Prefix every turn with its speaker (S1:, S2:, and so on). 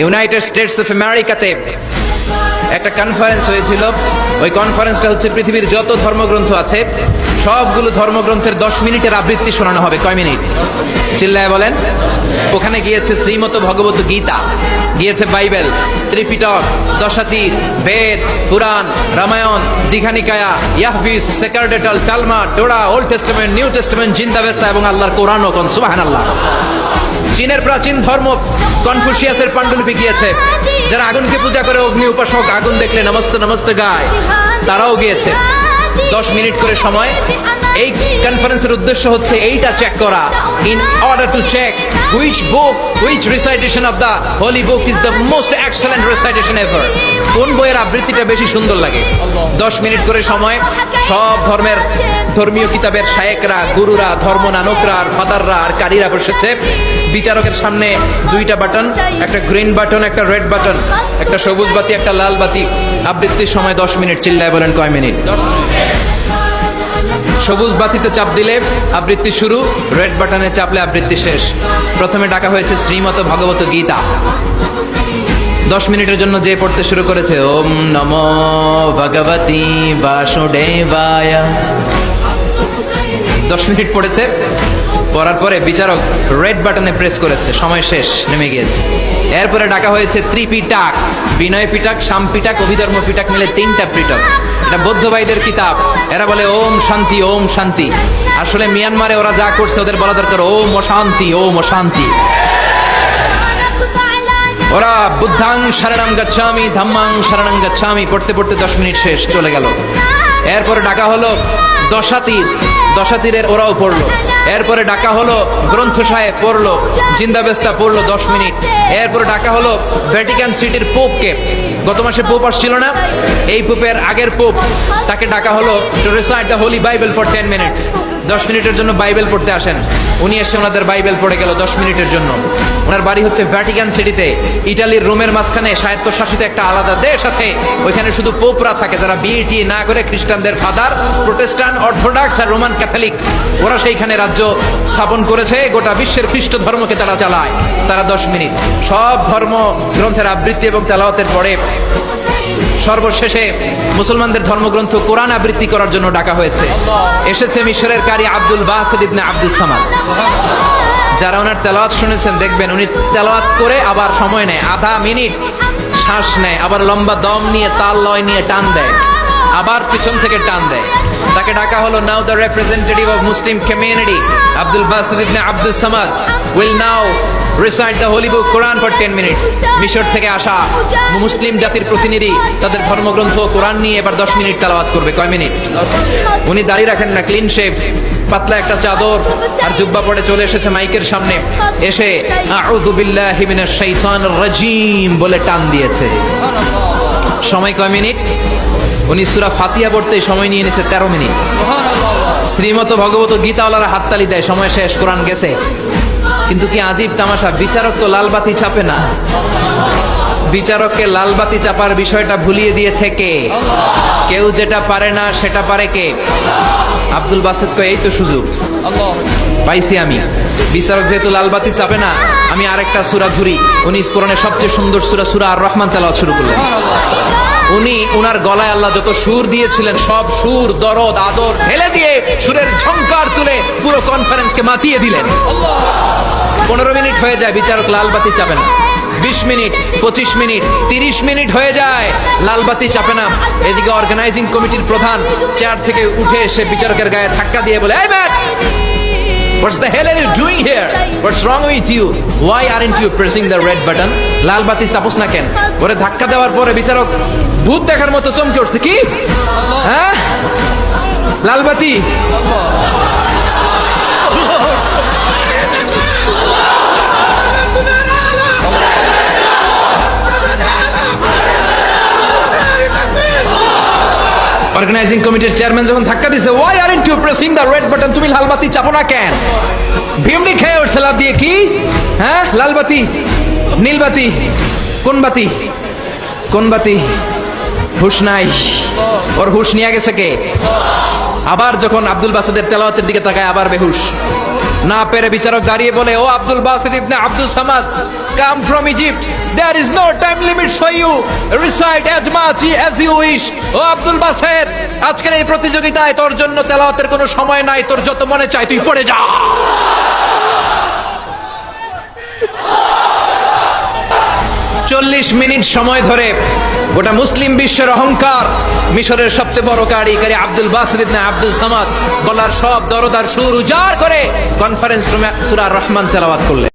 S1: United states of আমেরিকাতে একটা conference হয়েছিল। ওই কনফারেন্সটা হচ্ছে পৃথিবীর যত ধর্মগ্রন্থ আছে সবগুলো ধর্মগ্রন্থের 10 মিনিটের আবৃত্তি শোনানো হবে। কয় মিনিট? চিল্লায় বলেন। ওখানে গিয়েছে শ্রীমত ভগবত গীতা, গিয়েছে বাইবেল, ত্রিপিটক, দশাতীর, বেদ, পুরাণ, রামায়ণ, দীঘানিকায়া, ইয়াহবিস, সেকারডেটাল, Talmud, Torah, Old Testament, New Testament, Zend Avesta এবং আল্লাহর কোরআন ও কোন সুবহানাল্লাহ। চীনের প্রাচীন ধর্ম কনফুসিয়াসের পাণ্ডুলিপি গিয়েছে। যারা আগুনকে পূজা করে, অগ্নি উপাসক, আগুন দেখলে নমস্তে নমস্তে গায়, তারাও গিয়েছে। 10 মিনিট করে সময়। এই কনফারেন্সের উদ্দেশ্য হচ্ছে এইটা চেক করা, in order to check which book, which recitation of the holy book is the most excellent recitation ever. কোন বইয়ের আবৃত্তিটা বেশি সুন্দর লাগে। 10 মিনিট করে সময়। সব ধর্মের ধর্মীয় কিতাবের শায়েকরা, গুরুরা, ধর্ম নানকরা আর ফাদাররা আর কারীরা বসেছে। বিচারকের সামনে 2টা বাটন, একটা গ্রিন বাটন, একটা রেড বাটন, একটা সবুজ বাতি, একটা লাল বাতি। আবৃত্তির সময় 10 মিনিট। চিল্লায় বলেন কয় মিনিট? 10 মিনিট। সবুজ বাতিতে চাপ দিলে আবৃত্তি শুরু, রেড বাটনে চাপলে আবৃত্তি শেষ। প্রথমে ডাকা হয়েছে শ্রীমত ভগবত গীতা। 10 মিনিটের জন্য যে পড়তে শুরু করেছে, ওম নমো ভগবতী বাসুদেবায়। 10 মিনিট পড়েছে। পড়ার পরে বিচারক রেড বাটনে প্রেস করেছে, সময় শেষ, নেমে গিয়েছে। এরপরে ডাকা হয়েছে ত্রিপিটক, বিনয় পিটক, শাম পিটক, অভিধর্ম পিটক মিলে 3টা পিটক। এটা বৌদ্ধ ভাইদের কিতাব। এরা বলে ওম শান্তি, ওম শান্তি। আসলে মিয়ানমারে ওরা যা করছে ওদের বলা দরকার ওম অশান্তি, ওম অশান্তি। ওরা বুদ্ধাং শরণং গচ্ছামি, ধাম্মাং শরণং গচ্ছামি পড়তে পড়তে 10 মিনিট শেষ, চলে গেল। এরপরে ডাকা হলো দশাতীর, দশাতীরের ওরাও পড়লো। এরপরে ডাকা হলো গ্রন্থ সাহেব, পড়লো। জিন্দাবেস্তা পড়লো 10 মিনিট। এরপরে ডাকা হলো ভ্যাটিকান সিটির পোপকে। গত মাসে পোপ আসছিল না? এই পোপের আগের পোপ, তাকে ডাকা হলো to recite the Holi Bible for 10 minutes. 10 মিনিটের জন্য বাইবেল পড়তে আসেন। উনি এসে ওনাদের বাইবেল পড়ে গেল 10 মিনিটের জন্য। ওনার বাড়ি হচ্ছে ভ্যাটিকান সিটিতে, ইটালির রোমের মাঝখানে স্বায়ত্তশাসিত একটা আলাদা দেশ আছে। ওইখানে শুধু পোপরা থাকে, যারা বিয়ে না করে খ্রিস্টানদের ফাদার, প্রোটেস্টান্ট, অর্থোডক্স আর রোমান ক্যাথলিক, ওরা সেইখানে রাজ্য স্থাপন করেছে। গোটা বিশ্বের খ্রিস্ট ধর্মকে তারা চালায়। তারা 10 মিনিট সব ধর্ম গ্রন্থের আবৃত্তি এবং তেলাওয়াতের পরে সর্বশেষে মুসলমানদের ধর্মগ্রন্থ কোরআন আবৃত্তি করার জন্য ডাকা হয়েছে। এসেছে মিশরের কারি Abdul Basit ibn Abdus Samad. যারা ওনার তেলাওয়াত শুনেছেন দেখবেন উনি তেলাওয়াত করে আবার সময় নেয়, আধা মিনিট শ্বাস নেয়, আবার লম্বা দম নিয়ে তাল লয় নিয়ে টান দেয়, আবার পিছন থেকে টান দেয়। তাকে ডাকা হলো now the representative of Muslim community Abdul Basit ibn Abdus Samad will now recite the holy book Quran for 10 minutes. মিশর থেকে আসা মুসলিম জাতির প্রতিনিধি তাদের ধর্মগ্রন্থ কোরআন নিয়ে এবার 10 মিনিট তেলাওয়াত করবে। কয় মিনিট? উনি দাঁড়িয়ে রাখেন না, ক্লিন শেভ, পাতলা একটা চাদর আর জুব্বা পরে চলে এসেছে মাইকের সামনে। এসে আউযু বিল্লাহি মিনাশ শাইতানির রাজিম বলে টান দিয়েছে। সময় কয় মিনিট? উনি সূরা ফাতিহা পড়তে সময় নিয়ে নিয়েছে 13 মিনিট। শ্রীমত ভগবত গীতাওয়ালারা হাততালি দেয়, সময় শেষ, কোরআন গেছে। কিন্তু কি আজীব তামাশা, বিচারক তো লালবাতি চাপে না। বিচারককে লালবাতি চাপার বিষয়টা ভুলিয়ে দিয়েছে কে? কেউ যেটা পারে না সেটা পারে কে? আব্দুল বাসিত কয় এই তো সুযোগ পাইছি আমি। বিচারক যেহেতু লালবাতি চাপে না, আমি আরেকটা সূরা ধরি। উনি কোরআনের সবচেয়ে সুন্দর সূরা আর রহমান তেলাওয়াত শুরু করলেন। উনি ওনার গলায় আল্লাহ যত সুর দিয়েছিলেন সব সুর, দরদ, আদর ঢেলে দিয়ে সুরের ঝংকার তুলে পুরো কনফারেন্সকে মাতিয়ে দিলেন। 15 মিনিট হয়ে যায়, বিচারক লালবাতি চাপে না। 20 মিনিট, 25 মিনিট, 30 মিনিট হয়ে যায়, লালবাতি চাপে না। এদিকে অর্গানাইজিং কমিটির প্রধান চেয়ার থেকে উঠে এসে বিচারকের গায়ে ধাক্কা দিয়ে বলে, এই man, What the hell are you doing here? What's wrong with you? Why aren't you pressing the red button? লাল বাতি চাপোস না কেন? ওরে ধাক্কা দেওয়ার পরে বিচারক ভূত দেখার মতো চমকে উঠছে। কি? হ্যাঁ, লাল বাতি। অর্গানাইজিং কমিটির চেয়ারম্যান যখন ধাক্কা দিছে, why aren't you pressing the red button? তুমি লাল বাতি চাপো না কেন? ভিমনি খেয়ে উঠছে লাভ দিয়ে। কি? হ্যাঁ, লাল বাতি, নীল বাতি, কোন বাতি? কোন বাতি? হুশ নাই। ওর হুশ নিয়ে গেছে কে? আবার যখন আব্দুল বাসিতের তেলাওয়াতের দিকে তাকায় আবার বেহুশ। না পেরে বিচারক দাঁড়িয়ে বলে, oh Abdul Basit ibn Abdul Samad, come from Egypt, there is no time limit for you, recite as much as you wish. Oh Abdul Basit, আজকের এই প্রতিযোগিতায় তোর জন্য তেলাওয়াতের কোনো সময় নাই, তোর যত মনে চায় তুই পড়ে যা। 40 মিনিট সময় ধরে গোটা মুসলিম বিশ্বের অহংকার, মিশরের সবচেয়ে বড় কারি Abdul Basit ibn Abdul Samad গলার সব দরদার সুর উজাড় করে কনফারেন্স রুমে সূরা আর রহমান তেলাওয়াত করলেন।